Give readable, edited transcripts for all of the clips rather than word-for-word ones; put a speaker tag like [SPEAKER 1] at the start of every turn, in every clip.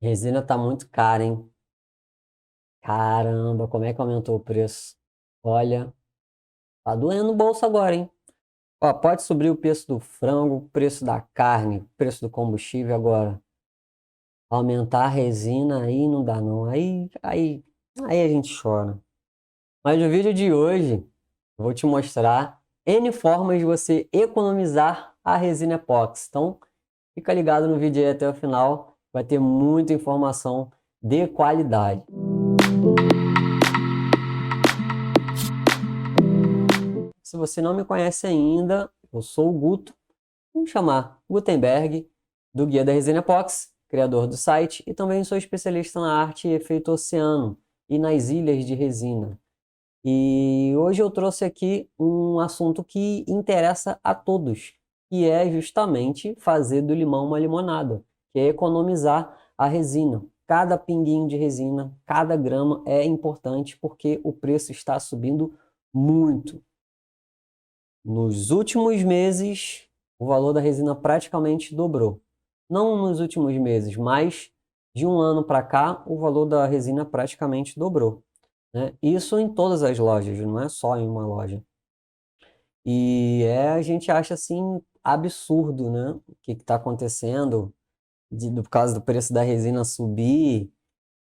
[SPEAKER 1] Resina tá muito cara, hein? Caramba, como é que aumentou o preço? Olha, tá doendo no bolso agora, hein? Ó, pode subir o preço do frango, o preço da carne, o preço do combustível agora. Aumentar a resina aí não dá não. Aí a gente chora. Mas no vídeo de hoje, eu vou te mostrar N formas de você economizar a resina epóxi. Então, fica ligado no vídeo aí até o final, vai ter muita informação de qualidade. Se você não me conhece ainda, eu sou o Guto, vamos chamar Gutenberg, do Guia da Resina Epóxi, criador do site, e também sou especialista na arte e efeito oceano e nas ilhas de resina. E hoje eu trouxe aqui um assunto que interessa a todos, que é justamente fazer do limão uma limonada, que é economizar a resina. Cada pinguinho de resina, cada grama é importante porque o preço está subindo muito. Nos últimos meses, o valor da resina praticamente dobrou. Não nos últimos meses, mas de um ano para cá, o valor da resina praticamente dobrou, né? Isso em todas as lojas, não é só em uma loja. A gente acha assim absurdo, né? O que está acontecendo por causa do preço da resina subir,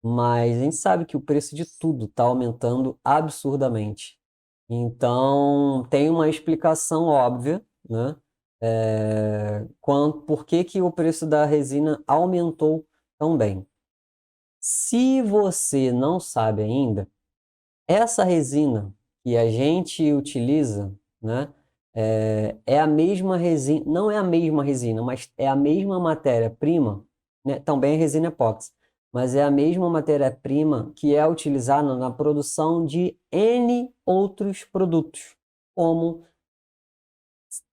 [SPEAKER 1] mas a gente sabe que o preço de tudo está aumentando absurdamente. Então, tem uma explicação óbvia, né? Por que que o preço da resina aumentou tão bem. Se você não sabe ainda, essa resina que a gente utiliza, né, é a mesma resina, não é a mesma resina, mas é a mesma matéria-prima, né, também é resina epóxi, mas é a mesma matéria-prima que é utilizada na produção de N outros produtos, como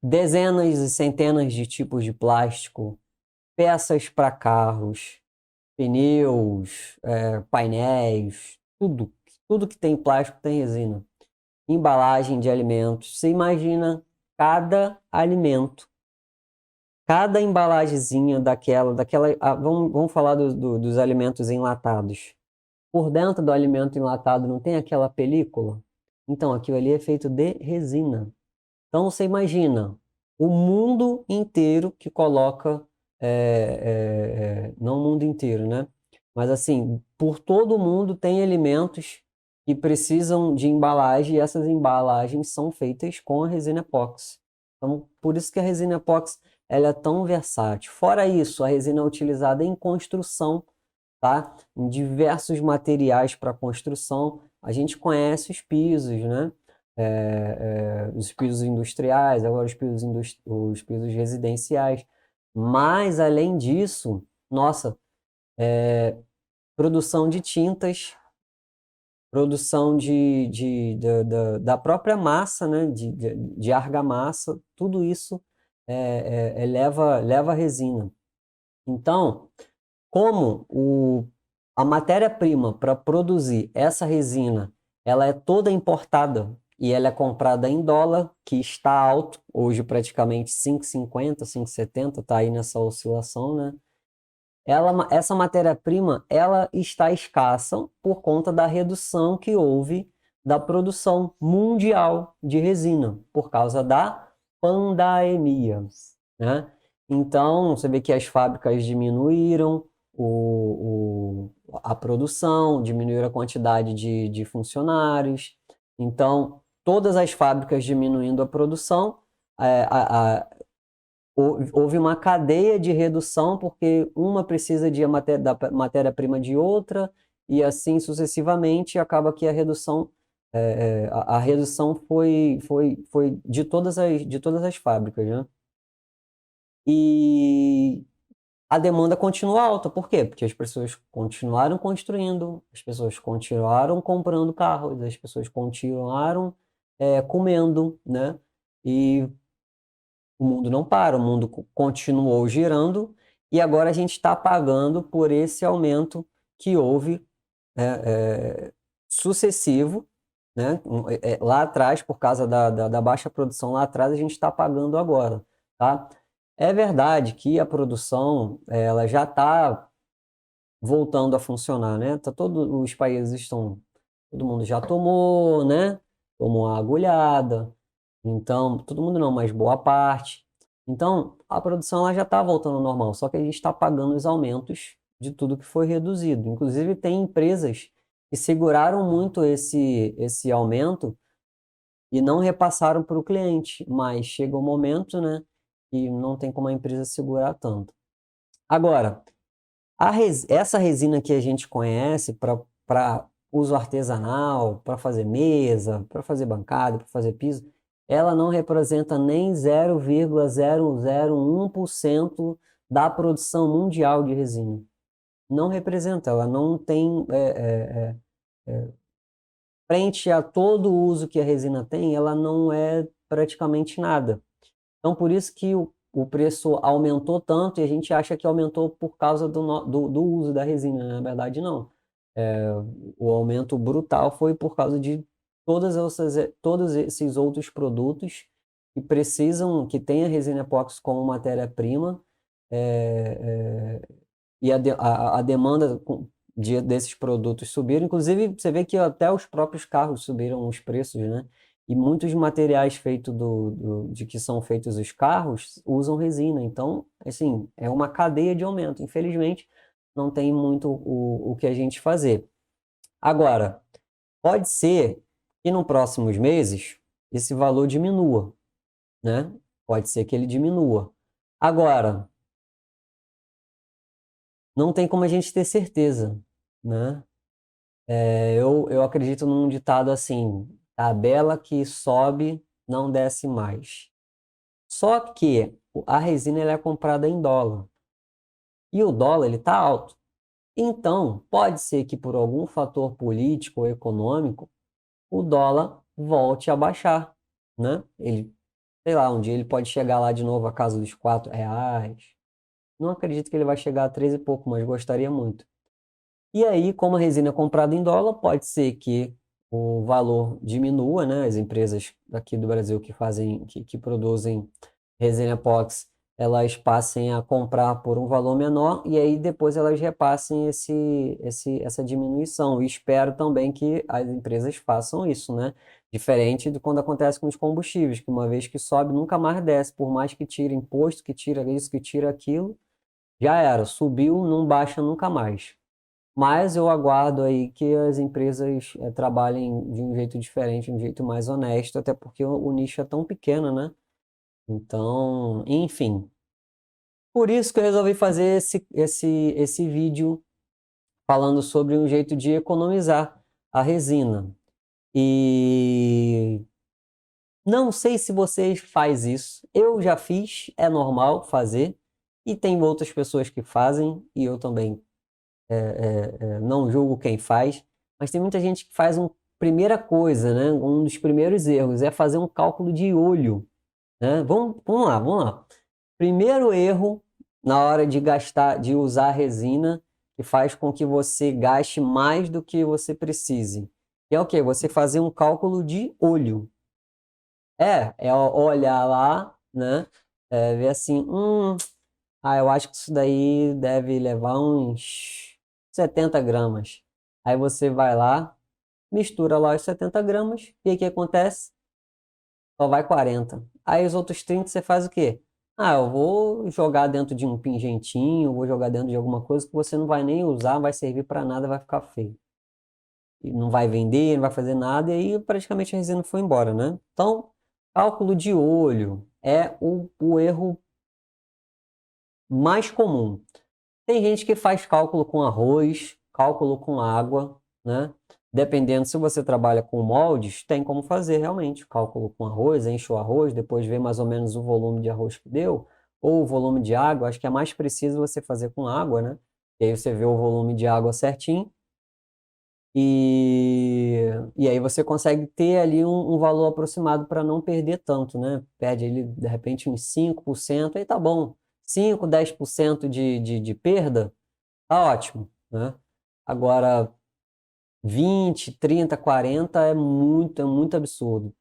[SPEAKER 1] dezenas e centenas de tipos de plástico, peças para carros, pneus, painéis, tudo que tem plástico tem resina. Embalagem de alimentos. Você imagina cada alimento, cada embalagenzinha vamos falar dos alimentos enlatados. Por dentro do alimento enlatado não tem aquela película? Então, aquilo ali é feito de resina. Então, você imagina o mundo inteiro que coloca, não o mundo inteiro, né? Mas assim, por todo o mundo tem alimentos que precisam de embalagem e essas embalagens são feitas com a resina epóxi. Então, por isso que a resina epóxi ela é tão versátil. Fora isso, a resina é utilizada em construção, tá? Em diversos materiais para construção. A gente conhece os pisos, né? Os pisos industriais, agora os pisos residenciais. Mas, além disso, nossa, produção de tintas, produção da própria massa, né? De argamassa, tudo isso leva resina. Então, a matéria-prima para produzir essa resina, ela é toda importada e ela é comprada em dólar, que está alto, hoje praticamente 5,50, 5,70, está aí nessa oscilação, né? Essa matéria-prima, ela está escassa por conta da redução que houve da produção mundial de resina, por causa da pandemia, né? Então, você vê que as fábricas diminuíram a produção, diminuíram a quantidade de funcionários. Então, todas as fábricas diminuindo a produção, houve uma cadeia de redução, porque uma precisa da matéria-prima de outra, e assim sucessivamente, acaba que a redução foi de todas as fábricas, né? E a demanda continua alta. Por quê? Porque as pessoas continuaram construindo, as pessoas continuaram comprando carros, as pessoas continuaram comendo, né? E o mundo não para, o mundo continuou girando e agora a gente está pagando por esse aumento que houve sucessivo, né? Lá atrás, por causa da baixa produção lá atrás, a gente está pagando agora, tá? É verdade que a produção ela já está voltando a funcionar, né? Todos os países estão, todo mundo já tomou, né? Tomou a agulhada. Então, todo mundo não, mas boa parte. Então, a produção ela já está voltando ao normal, só que a gente está pagando os aumentos de tudo que foi reduzido. Inclusive, tem empresas que seguraram muito esse aumento e não repassaram para o cliente, mas chega um momento, né, que não tem como a empresa segurar tanto. Agora, essa resina que a gente conhece para uso artesanal, para fazer mesa, para fazer bancada, para fazer piso, ela não representa nem 0,001% da produção mundial de resina. Não representa, ela não tem, frente a todo o uso que a resina tem, ela não é praticamente nada. Então, por isso que o preço aumentou tanto e a gente acha que aumentou por causa do uso da resina. Na verdade, não. O aumento brutal foi por causa de todos esses outros produtos que precisam, que tem a resina epóxi como matéria-prima, e a demanda desses produtos subiram. Inclusive, você vê que até os próprios carros subiram os preços, né? E muitos materiais feitos de que são feitos os carros usam resina. Então, assim, é uma cadeia de aumento. Infelizmente, não tem muito o que a gente fazer. Agora, pode ser que nos próximos meses esse valor diminua, né? Pode ser que ele diminua. Agora, não tem como a gente ter certeza, né? Eu acredito num ditado assim: tabela que sobe não desce mais. Só que a resina ela é comprada em dólar e o dólar ele está alto. Então, pode ser que por algum fator político ou econômico o dólar volte a baixar, né? Ele, sei lá, um dia ele pode chegar lá de novo à casa dos R$ 4. Não acredito que ele vai chegar a 3 e pouco, mas gostaria muito. E aí, como a resina é comprada em dólar, pode ser que o valor diminua, né? As empresas aqui do Brasil que produzem resina epóxi, elas passem a comprar por um valor menor e aí depois elas repassem essa diminuição. E espero também que as empresas façam isso, né? Diferente de quando acontece com os combustíveis, que uma vez que sobe, nunca mais desce, por mais que tire imposto, que tira isso, que tira aquilo, já era, subiu, não baixa nunca mais. Mas eu aguardo aí que as empresas trabalhem de um jeito diferente, de um jeito mais honesto, até porque o nicho é tão pequeno, né? Então, enfim. Por isso que eu resolvi fazer esse vídeo falando sobre um jeito de economizar a resina. E não sei se você faz isso. Eu já fiz, é normal fazer. E tem outras pessoas que fazem, e eu também não julgo quem faz, mas tem muita gente que faz uma primeira coisa, né? Um dos primeiros erros é fazer um cálculo de olho, né? Vamos lá. Primeiro erro na hora de gastar, de usar resina, que faz com que você gaste mais do que você precise. Que é o quê? Você fazer um cálculo de olho. É olhar lá, né? Ver assim, eu acho que isso daí deve levar uns 70 gramas. Aí você vai lá, mistura lá os 70 gramas, e aí o que acontece? Só vai 40. Aí os outros 30 você faz o quê? Eu vou jogar dentro de um pingentinho, vou jogar dentro de alguma coisa que você não vai nem usar, não vai servir para nada, vai ficar feio. E não vai vender, não vai fazer nada, e aí praticamente a resina foi embora, né? Então, cálculo de olho é o erro mais comum. Tem gente que faz cálculo com arroz, cálculo com água, né? Dependendo se você trabalha com moldes, tem como fazer realmente cálculo com arroz, enche o arroz, depois vê mais ou menos o volume de arroz que deu, ou o volume de água. Acho que é mais preciso você fazer com água, né? E aí você vê o volume de água certinho e aí você consegue ter ali um valor aproximado para não perder tanto, né? Perde ali, de repente, uns 5%, aí tá bom. 5, 10% de perda, tá ótimo, né? Agora, 20, 30, 40 é muito absurdo.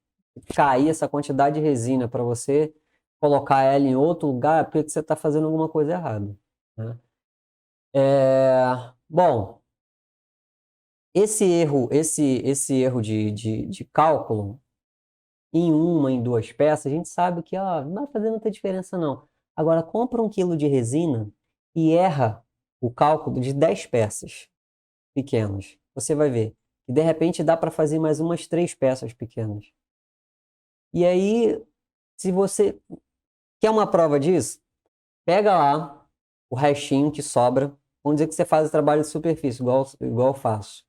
[SPEAKER 1] Cair essa quantidade de resina para você colocar ela em outro lugar, é porque você está fazendo alguma coisa errada, né? Bom, esse erro de cálculo em uma, em duas peças, a gente sabe que ó, não vai fazer muita diferença não. Agora, compra 1 quilo de resina e erra o cálculo de 10 peças pequenas. Você vai ver que de repente dá para fazer mais umas 3 peças pequenas. E aí, se você quer uma prova disso, pega lá o restinho que sobra. Vamos dizer que você faz o trabalho de superfície, igual eu faço.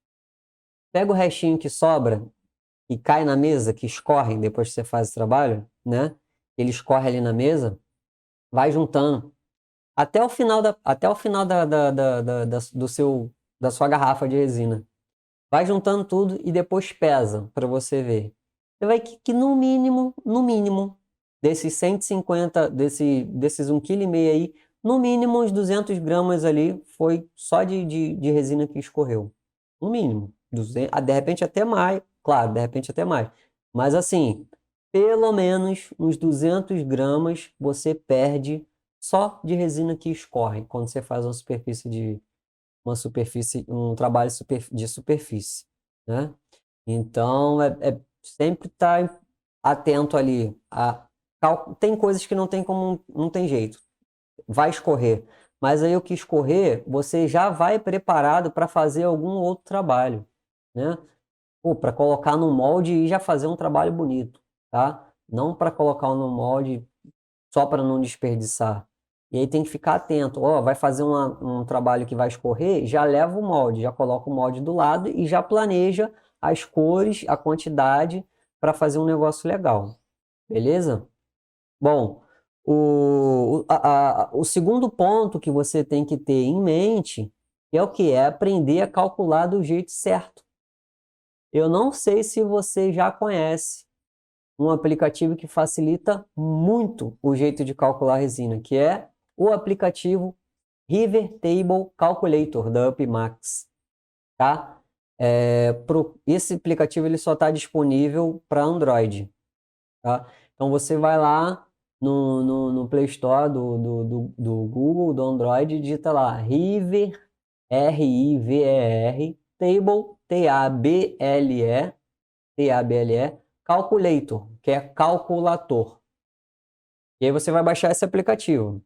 [SPEAKER 1] Pega o restinho que sobra e cai na mesa, que escorre depois que você faz o trabalho, né? Ele escorre ali na mesa, vai juntando até o final da sua garrafa de resina. Vai juntando tudo e depois pesa para você ver. Você vai que no mínimo, desses 150, desses 1,5 kg aí, no mínimo uns 200 gramas ali foi só de resina que escorreu. No mínimo. 200, de repente até mais, claro, de repente até mais. Mas assim, pelo menos uns 200 gramas você perde só de resina que escorre quando você faz um trabalho de superfície, né? Então, sempre estar atento ali. Tem coisas que não tem como, não tem jeito, vai escorrer. Mas aí o que escorrer, você já vai preparado para fazer algum outro trabalho, né? Para colocar no molde e já fazer um trabalho bonito, tá? Não para colocar no molde só para não desperdiçar. E aí tem que ficar atento. Ó, vai fazer um trabalho que vai escorrer, já leva o molde, já coloca o molde do lado e já planeja as cores, a quantidade para fazer um negócio legal. Beleza? Bom, o segundo ponto que você tem que ter em mente é o que? É aprender a calcular do jeito certo. Eu não sei se você já conhece um aplicativo que facilita muito o jeito de calcular a resina, que é o aplicativo River Table Calculator da UpMax, tá? Esse aplicativo ele só está disponível para Android, tá? Então você vai lá no Play Store do Google, do Android, e digita lá River, R-I-V-E-R, Table, T-A-B-L-E, Calculator, que é calculador. E aí você vai baixar esse aplicativo.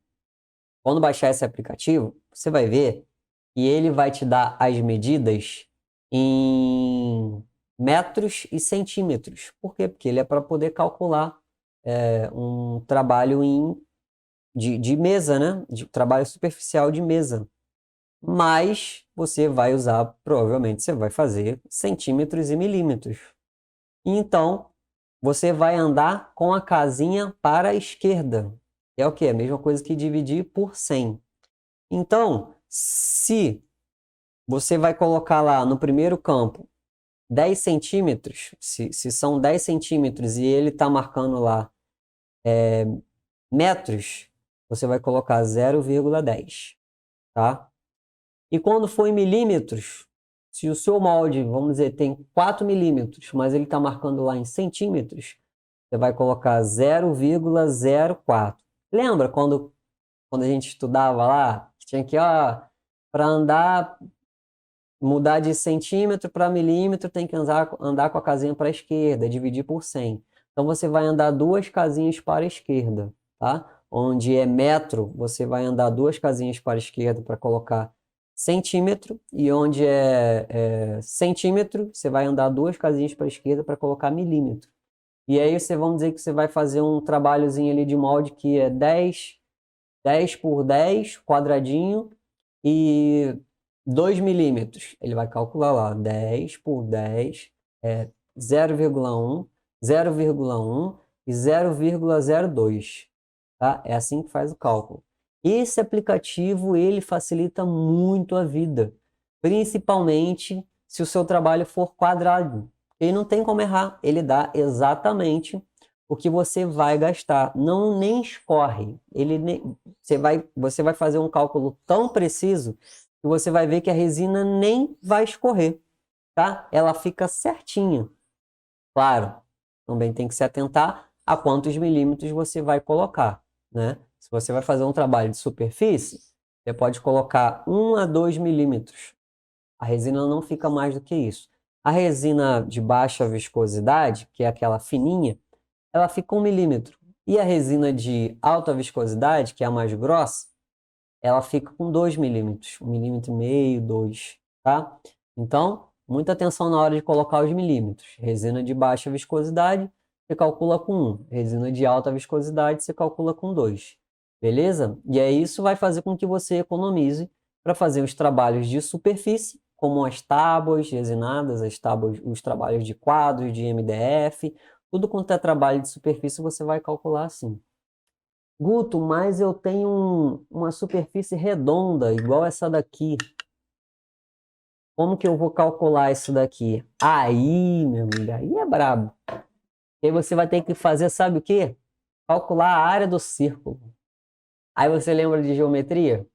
[SPEAKER 1] Quando baixar esse aplicativo, você vai ver que ele vai te dar as medidas em metros e centímetros. Por quê? Porque ele é para poder calcular um trabalho de mesa, né? De trabalho superficial de mesa. Mas você vai usar, provavelmente, você vai fazer centímetros e milímetros. Então, você vai andar com a casinha para a esquerda. É o quê? A mesma coisa que dividir por 100. Então, se você vai colocar lá no primeiro campo 10 centímetros, se são 10 centímetros e ele está marcando lá metros, você vai colocar 0,10, tá? E quando for em milímetros, se o seu molde, vamos dizer, tem 4 milímetros, mas ele está marcando lá em centímetros, você vai colocar 0,04. Lembra quando a gente estudava lá, que tinha que, ó, para andar, mudar de centímetro para milímetro, tem que andar com a casinha para a esquerda, dividir por 100. Então você vai andar 2 casinhas para a esquerda, tá? Onde é metro, você vai andar 2 casinhas para a esquerda para colocar centímetro, e onde é centímetro, você vai andar 2 casinhas para a esquerda para colocar milímetro. E aí vamos dizer que você vai fazer um trabalhozinho ali de molde que é 10 por 10, quadradinho, e 2 milímetros. Ele vai calcular lá, 10 por 10 é 0,1, 0,1 e 0,02. Tá? É assim que faz o cálculo. Esse aplicativo, ele facilita muito a vida, principalmente se o seu trabalho for quadrado. Ele não tem como errar, ele dá exatamente o que você vai gastar, não nem escorre. Você vai fazer um cálculo tão preciso que você vai ver que a resina nem vai escorrer, tá? Ela fica certinha. Claro, também tem que se atentar a quantos milímetros você vai colocar, né? Se você vai fazer um trabalho de superfície, você pode colocar 1 a 2 milímetros. A resina não fica mais do que isso. A resina de baixa viscosidade, que é aquela fininha, ela fica 1 milímetro. E a resina de alta viscosidade, que é a mais grossa, ela fica com 2 milímetros, 1,5 milímetro, 2, tá? Então, muita atenção na hora de colocar os milímetros. Resina de baixa viscosidade, você calcula com 1. Resina de alta viscosidade, você calcula com 2. Beleza? E aí isso vai fazer com que você economize para fazer os trabalhos de superfície, como as tábuas resinadas, as tábuas, os trabalhos de quadros, de MDF, tudo quanto é trabalho de superfície você vai calcular assim. Guto, mas eu tenho uma superfície redonda, igual essa daqui. Como que eu vou calcular isso daqui? Aí, meu amigo, aí é brabo. E aí você vai ter que fazer, sabe o quê? Calcular a área do círculo. Aí você lembra de geometria?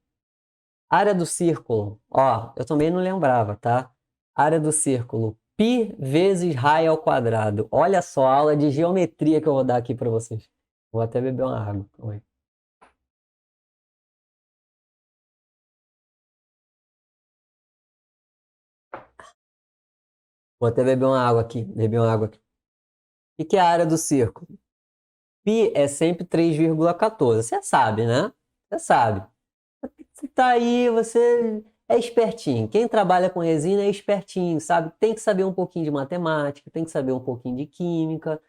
[SPEAKER 1] Área do círculo, ó, eu também não lembrava, tá? Área do círculo, π vezes raio ao quadrado. Olha só a aula de geometria que eu vou dar aqui para vocês. Vou até beber uma água. Oi. Vou até beber uma água aqui. Beber uma água aqui. O que é a área do círculo? Π é sempre 3,14. Você sabe, né? Você sabe. Você tá aí, você é espertinho. Quem trabalha com resina é espertinho, sabe? Tem que saber um pouquinho de matemática, tem que saber um pouquinho de química.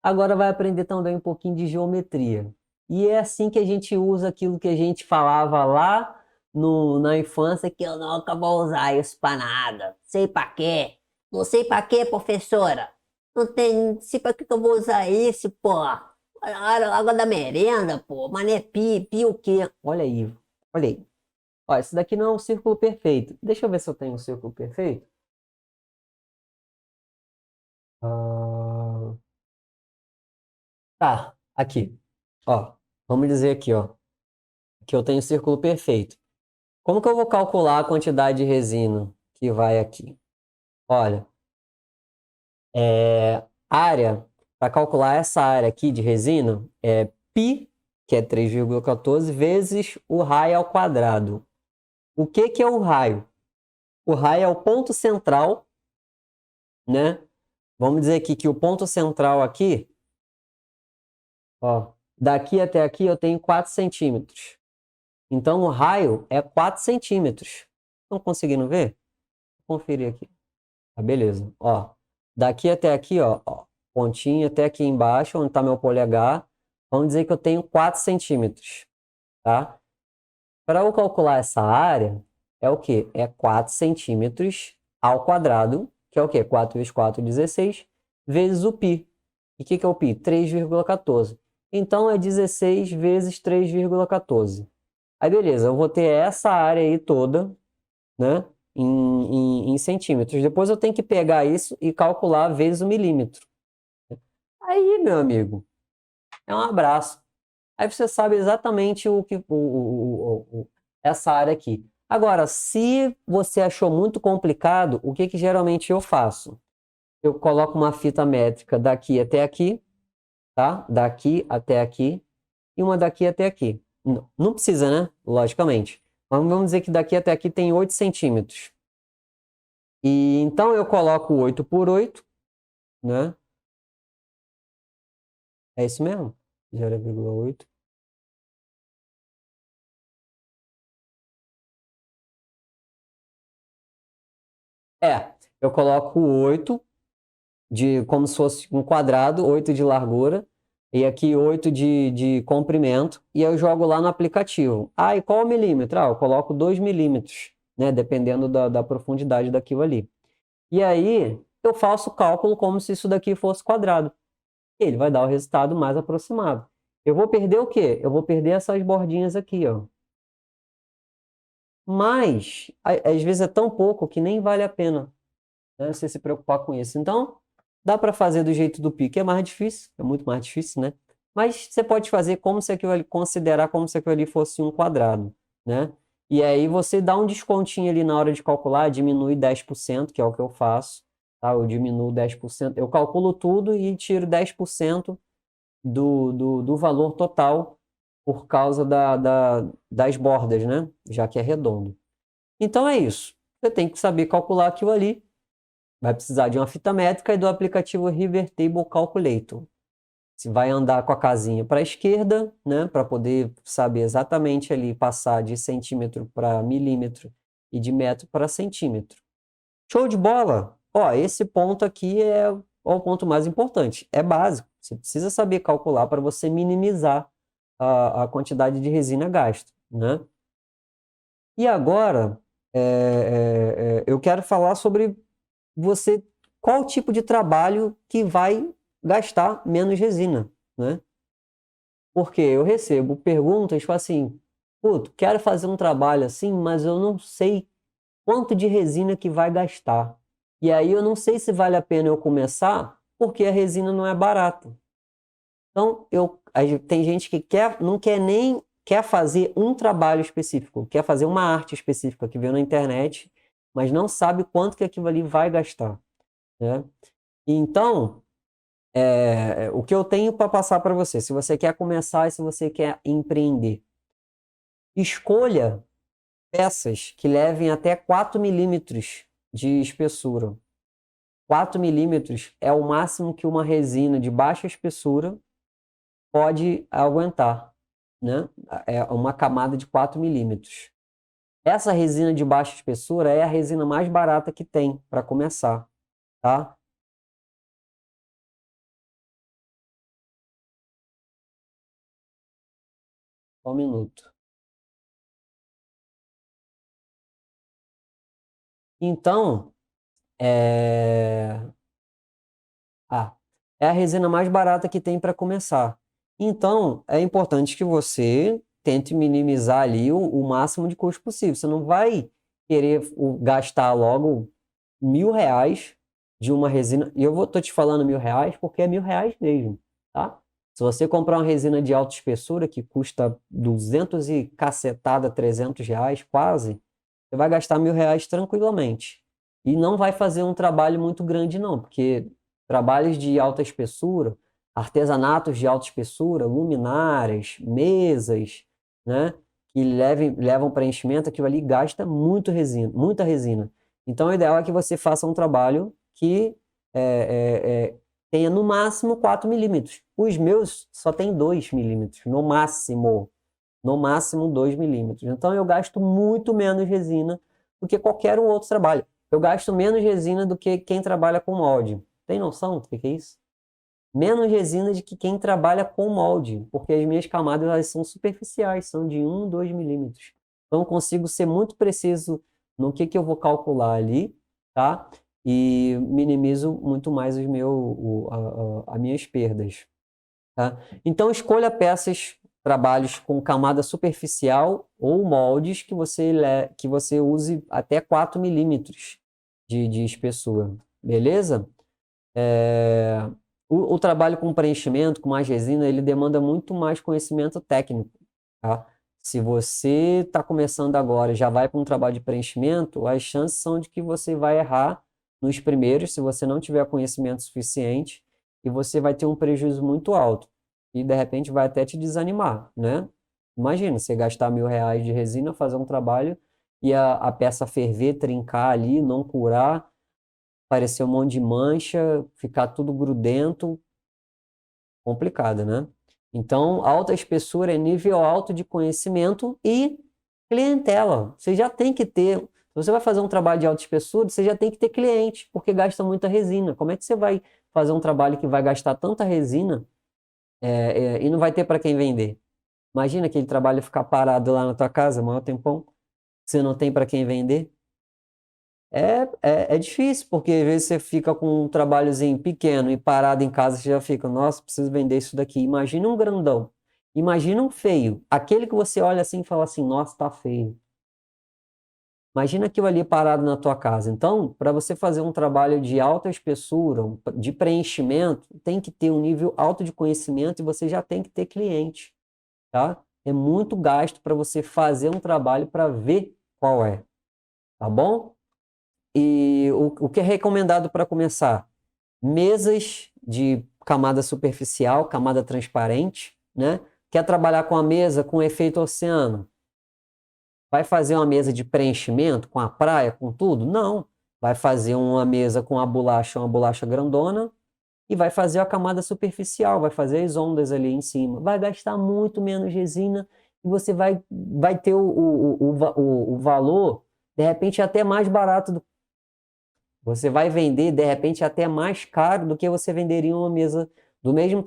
[SPEAKER 1] Agora vai aprender também um pouquinho de geometria. E é assim que a gente usa aquilo que a gente falava lá na infância, que eu nunca vou usar isso para nada. Sei para quê? Não sei para quê, professora? Não tem, sei para que eu vou usar isso, pô. Água da merenda, pô. Mané pi o quê? Olha aí, olha aí. Ó, esse daqui não é um círculo perfeito. Deixa eu ver se eu tenho um círculo perfeito. Ah, tá, aqui. Ó, vamos dizer aqui, ó, que eu tenho um círculo perfeito. Como que eu vou calcular a quantidade de resina que vai aqui? Olha, área, para calcular essa área aqui de resina, é π, que é 3,14, vezes o raio ao quadrado. O que que é o raio? O raio é o ponto central, né? Vamos dizer aqui que o ponto central aqui, ó, daqui até aqui eu tenho 4 centímetros. Então, o raio é 4 centímetros. Estão conseguindo ver? Vou conferir aqui. Tá, beleza. Ó, daqui até aqui, ó, pontinho até aqui embaixo, onde está meu polegar, vamos dizer que eu tenho 4 centímetros, tá? Para eu calcular essa área, é o quê? É 4 centímetros ao quadrado, que é o quê? 4 vezes 4, 16, vezes o π. E o que é o π? 3,14. Então, é 16 vezes 3,14. Aí, beleza, eu vou ter essa área aí toda, né? Em centímetros. Depois eu tenho que pegar isso e calcular vezes o milímetro. Aí, meu amigo, é um abraço. Aí você sabe exatamente o que essa área aqui. Agora, se você achou muito complicado, o que que geralmente eu faço? Eu coloco uma fita métrica daqui até aqui, tá? Daqui até aqui e uma daqui até aqui. Não precisa, né? Logicamente. Mas vamos dizer que daqui até aqui tem 8 centímetros. E então eu coloco 8 por 8, né? É isso mesmo? 0,8. Eu coloco 8 de como se fosse um quadrado, 8 de largura, e aqui 8 de comprimento, e eu jogo lá no aplicativo. Ah, e qual o milímetro? Ah, eu coloco 2 milímetros, né? Dependendo da profundidade daquilo ali. E aí eu faço o cálculo como se isso daqui fosse quadrado. Ele vai dar o resultado mais aproximado. Eu vou perder o quê? Eu vou perder essas bordinhas aqui, ó. Mas, às vezes é tão pouco que nem vale a pena, né, você se preocupar com isso. Então, dá para fazer do jeito do pique. É mais difícil, é muito mais difícil, né? Mas você pode fazer como se aquilo ali, considerar como se aquilo ali fosse um quadrado, né? E aí você dá um descontinho ali na hora de calcular, diminui 10%, que é o que eu faço, tá? Eu diminuo 10%, eu calculo tudo e tiro 10% do valor total por causa das bordas, né? Já que é redondo. Então é isso. você tem que saber calcular aquilo ali. Vai precisar de uma fita métrica e do aplicativo River Table Calculator. Você vai andar com a casinha para a esquerda, né, para poder saber exatamente ali, passar de centímetro para milímetro e de metro para centímetro. Show de bola! Ó, esse ponto aqui é o ponto mais importante. É básico. Você precisa saber calcular para você minimizar a quantidade de resina gasta, né? E agora, eu quero falar sobre você, qual tipo de trabalho que vai gastar menos resina, né? Porque eu recebo perguntas, tipo assim, puto, quero fazer um trabalho assim, mas eu não sei quanto de resina que vai gastar. E aí eu não sei se vale a pena eu começar, porque a resina não é barata. Então, tem gente que não quer nem quer fazer um trabalho específico, quer fazer uma arte específica que viu na internet, mas não sabe quanto que aquilo ali vai gastar, né? Então, o que eu tenho para passar para você, se você quer começar e se você quer empreender, escolha peças que levem até 4 milímetros de espessura. 4 milímetros é o máximo que uma resina de baixa espessura pode aguentar, né? É uma camada de 4 milímetros. Essa resina de baixa espessura é a resina mais barata que tem para começar, tá? Só um minuto. Então, é... Ah, é a resina mais barata que tem para começar. Então, é importante que você tente minimizar ali o máximo de custo possível. Você não vai querer gastar logo R$ 1.000 de uma resina. E tô te falando R$ 1.000 porque é R$ 1.000 mesmo, tá? Se você comprar uma resina de alta espessura que custa 200 e cacetada, R$ 300 quase, você vai gastar R$ 1.000 tranquilamente. E não vai fazer um trabalho muito grande, não, porque trabalhos de alta espessura, artesanatos de alta espessura, luminárias, mesas, né, que levam preenchimento, aquilo ali gasta muito resina, muita resina. Então, o ideal é que você faça um trabalho que tenha no máximo 4 milímetros. Os meus só tem 2 milímetros, no máximo. No máximo 2 milímetros. Então, eu gasto muito menos resina do que qualquer um outro trabalho. Eu gasto menos resina do que quem trabalha com molde. Tem noção do que é isso? Menos resina do que quem trabalha com molde, porque as minhas camadas elas são superficiais, são de 1, 2 milímetros. Então, eu consigo ser muito preciso no que eu vou calcular ali, tá? E minimizo muito mais as minhas perdas, tá? Então, escolha peças, trabalhos com camada superficial ou moldes que você use até 4 milímetros de espessura, beleza? O trabalho com preenchimento, com mais resina, ele demanda muito mais conhecimento técnico, tá? Se você está começando agora e já vai para um trabalho de preenchimento, as chances são de que você vai errar nos primeiros, se você não tiver conhecimento suficiente, e você vai ter um prejuízo muito alto. E de repente vai até te desanimar, né? Imagina, você gastar R$ 1.000 de resina, fazer um trabalho e a peça ferver, trincar ali, não curar, aparecer um monte de mancha, ficar tudo grudento, complicado, né? Então, alta espessura é nível alto de conhecimento e clientela. Você já tem que ter. Se você vai fazer um trabalho de alta espessura, você já tem que ter cliente, porque gasta muita resina. Como é que você vai fazer um trabalho que vai gastar tanta resina e não vai ter para quem vender? Imagina aquele trabalho ficar parado lá na tua casa, maior tempão, você não tem para quem vender. É difícil, porque às vezes você fica com um trabalhozinho pequeno e parado em casa, você já fica, nossa, preciso vender isso daqui. Imagina um grandão. Imagina um feio. Aquele que você olha assim e fala assim, nossa, tá feio. Imagina aquilo ali parado na tua casa. Então, para você fazer um trabalho de alta espessura, de preenchimento, tem que ter um nível alto de conhecimento e você já tem que ter cliente, tá? É muito gasto para você fazer um trabalho para ver qual é, tá bom? E o que é recomendado para começar? Mesas de camada superficial, camada transparente, né? Quer trabalhar com a mesa com efeito oceano? Vai fazer uma mesa de preenchimento com a praia, com tudo? Não. Vai fazer uma mesa com uma bolacha grandona, e vai fazer a camada superficial, vai fazer as ondas ali em cima. Vai gastar muito menos resina e você vai ter o valor, de repente, até mais barato. Você vai vender, de repente, até mais caro do que você venderia uma mesa do mesmo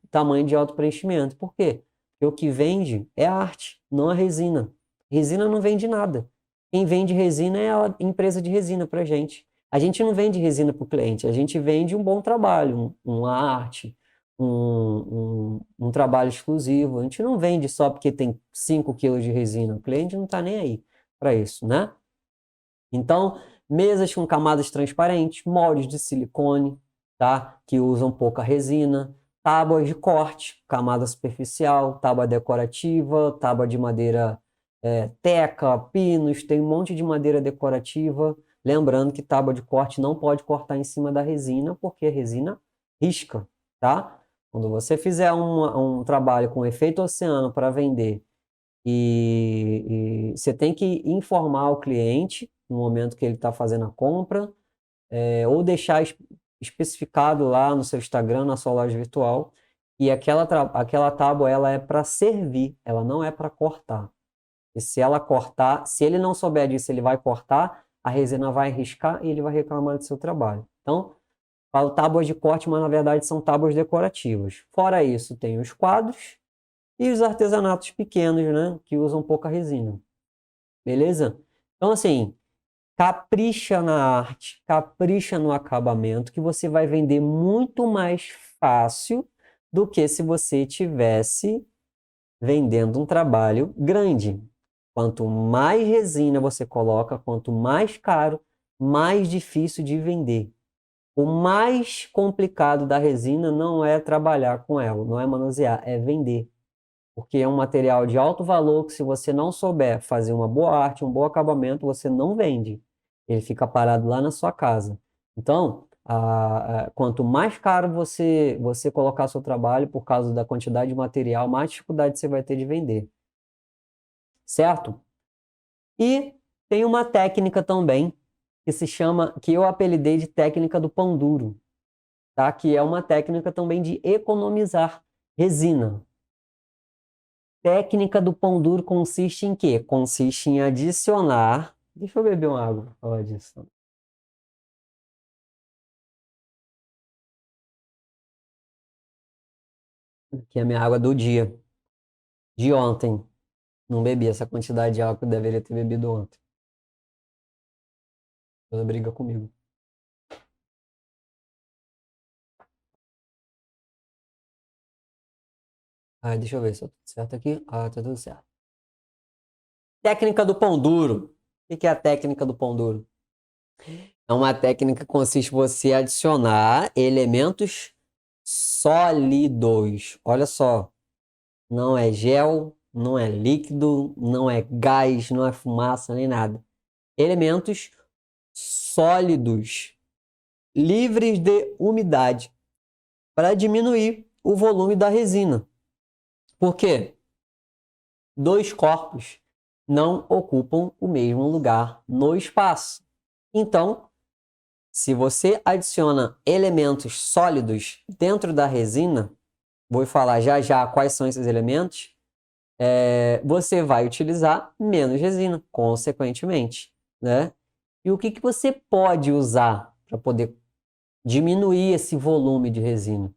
[SPEAKER 1] tamanho de alto preenchimento. Por quê? Porque o que vende é a arte, não a resina. Resina não vende nada. Quem vende resina é a empresa de resina para a gente. A gente não vende resina para o cliente, a gente vende um bom trabalho, uma arte, um trabalho exclusivo. A gente não vende só porque tem 5 quilos de resina. O cliente não está nem aí para isso, né? Então, mesas com camadas transparentes, moldes de silicone, tá? Que usam pouca resina, tábuas de corte, camada superficial, tábua decorativa, tábua de madeira teca, pinos, tem um monte de madeira decorativa. Lembrando que tábua de corte não pode cortar em cima da resina, porque a resina risca, tá? Quando você fizer um trabalho com efeito oceano para vender e você tem que informar o cliente no momento que ele está fazendo a compra, ou deixar especificado lá no seu Instagram, na sua loja virtual, e aquela tábua ela é para servir, ela não é para cortar. E se ela cortar, se ele não souber disso, ele vai cortar, a resina vai riscar e ele vai reclamar do seu trabalho. Então, falo tábuas de corte, mas na verdade são tábuas decorativas. Fora isso, tem os quadros e os artesanatos pequenos, né, que usam pouca resina. Beleza? Então, assim, capricha na arte, capricha no acabamento, que você vai vender muito mais fácil do que se você tivesse vendendo um trabalho grande. Quanto mais resina você coloca, quanto mais caro, mais difícil de vender. O mais complicado da resina não é trabalhar com ela, não é manusear, é vender. Porque é um material de alto valor que, se você não souber fazer uma boa arte, um bom acabamento, você não vende. Ele fica parado lá na sua casa. Então, quanto mais caro você colocar seu trabalho por causa da quantidade de material, mais dificuldade você vai ter de vender. Certo? E tem uma técnica também que se chama, que eu apelidei de técnica do pão duro, tá? Que é uma técnica também de economizar resina. Técnica do pão duro consiste em quê? Consiste em adicionar. Deixa eu beber uma água para falar disso. Aqui é a minha água do dia, de ontem. Não bebi essa quantidade de água que eu deveria ter bebido ontem. Ela briga comigo. Deixa eu ver se tá tudo certo aqui. Tá tudo certo. Técnica do pão duro. O que é a técnica do pão duro? É uma técnica que consiste em você adicionar elementos sólidos. Olha só, não é gel, não é líquido, não é gás, não é fumaça, nem nada. Elementos sólidos, livres de umidade, para diminuir o volume da resina. Por quê? Dois corpos não ocupam o mesmo lugar no espaço. Então, se você adiciona elementos sólidos dentro da resina, vou falar já já quais são esses elementos, você vai utilizar menos resina, consequentemente, né? E o que você pode usar para poder diminuir esse volume de resina?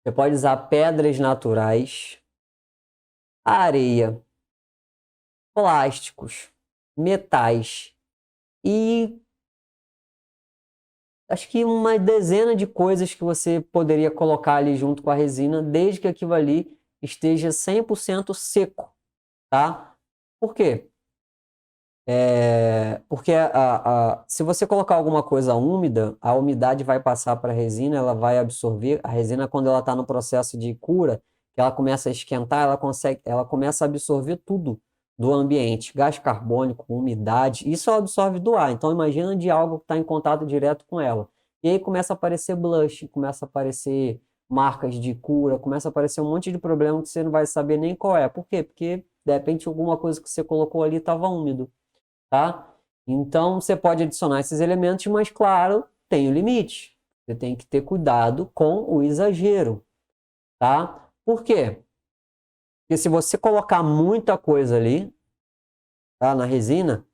[SPEAKER 1] Você pode usar pedras naturais, areia, plásticos, metais e acho que uma dezena de coisas que você poderia colocar ali junto com a resina, desde que aquilo ali esteja 100% seco, tá? Por quê? Porque se você colocar alguma coisa úmida, a umidade vai passar para a resina, ela vai absorver. A resina, quando ela está no processo de cura, que ela começa a esquentar, ela começa a absorver tudo do ambiente, gás carbônico, umidade, isso ela absorve do ar. Então imagina de algo que está em contato direto com ela. E aí começa a aparecer blush, começa a aparecer marcas de cura, começa a aparecer um monte de problema que você não vai saber nem qual é. Por quê? Porque De repente, alguma coisa que você colocou ali estava úmido, tá? Então, você pode adicionar esses elementos, mas, claro, tem o limite. Você tem que ter cuidado com o exagero, tá? Por quê? Porque se você colocar muita coisa ali, tá, na resina,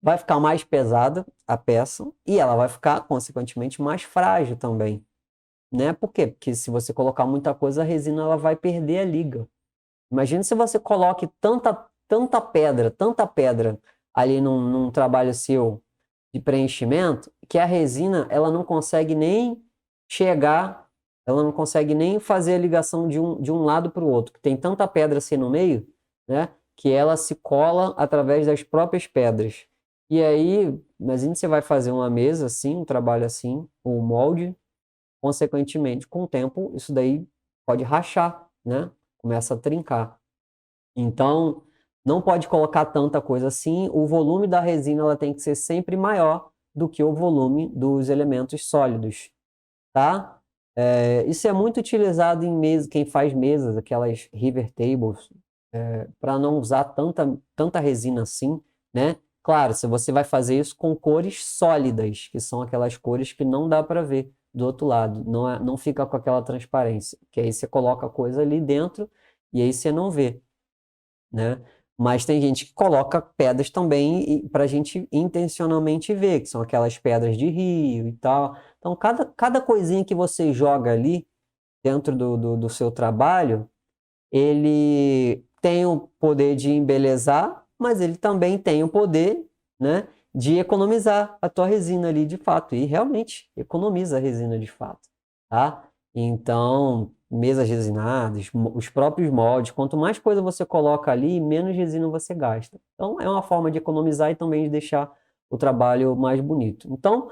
[SPEAKER 1] vai ficar mais pesada a peça e ela vai ficar, consequentemente, mais frágil também, né? Por quê? Porque se você colocar muita coisa, a resina ela vai perder a liga. Imagina se você coloque tanta pedra ali num trabalho seu de preenchimento, que a resina ela não consegue nem chegar, ela não consegue nem fazer a ligação de um lado para o outro, que tem tanta pedra assim no meio, né? Que ela se cola através das próprias pedras. E aí, imagina você vai fazer uma mesa assim, um trabalho assim, um molde, consequentemente, com o tempo, isso daí pode rachar, né? Começa a trincar. Então, não pode colocar tanta coisa assim. O volume da resina ela tem que ser sempre maior do que o volume dos elementos sólidos, tá? Isso é muito utilizado em mesa, quem faz mesas, aquelas river tables, para não usar tanta resina assim, né? Claro, se você vai fazer isso com cores sólidas, que são aquelas cores que não dá para ver do outro lado, não fica com aquela transparência, que aí você coloca a coisa ali dentro e aí você não vê, né? Mas tem gente que coloca pedras também para a gente intencionalmente ver, que são aquelas pedras de rio e tal. Então, cada coisinha que você joga ali dentro do seu trabalho, ele tem o poder de embelezar, mas ele também tem o poder, né, de economizar a tua resina ali de fato. E realmente economiza a resina de fato, tá? Então, mesas resinadas, os próprios moldes, quanto mais coisa você coloca ali, menos resina você gasta. Então, é uma forma de economizar e também de deixar o trabalho mais bonito. Então,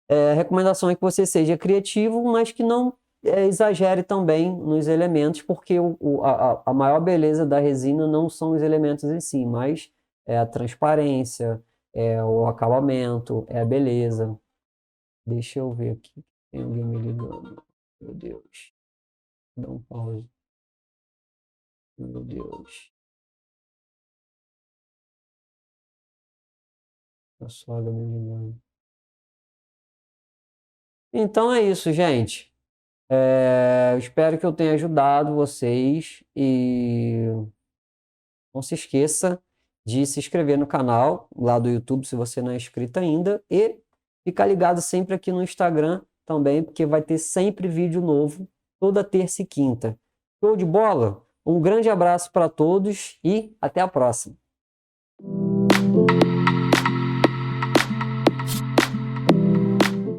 [SPEAKER 1] a recomendação é que você seja criativo, mas que não exagere também nos elementos, porque a maior beleza da resina não são os elementos em si, mas é a transparência, é o acabamento, é a beleza. Deixa eu ver aqui. Tem alguém me ligando. Meu Deus. Dá um pause. Meu Deus. A sogra me ligando. Então é isso, gente. Eu espero que eu tenha ajudado vocês e não se esqueça de se inscrever no canal lá do YouTube se você não é inscrito ainda e ficar ligado sempre aqui no Instagram também, porque vai ter sempre vídeo novo toda terça e quinta. Show de bola? Um grande abraço para todos e até a próxima.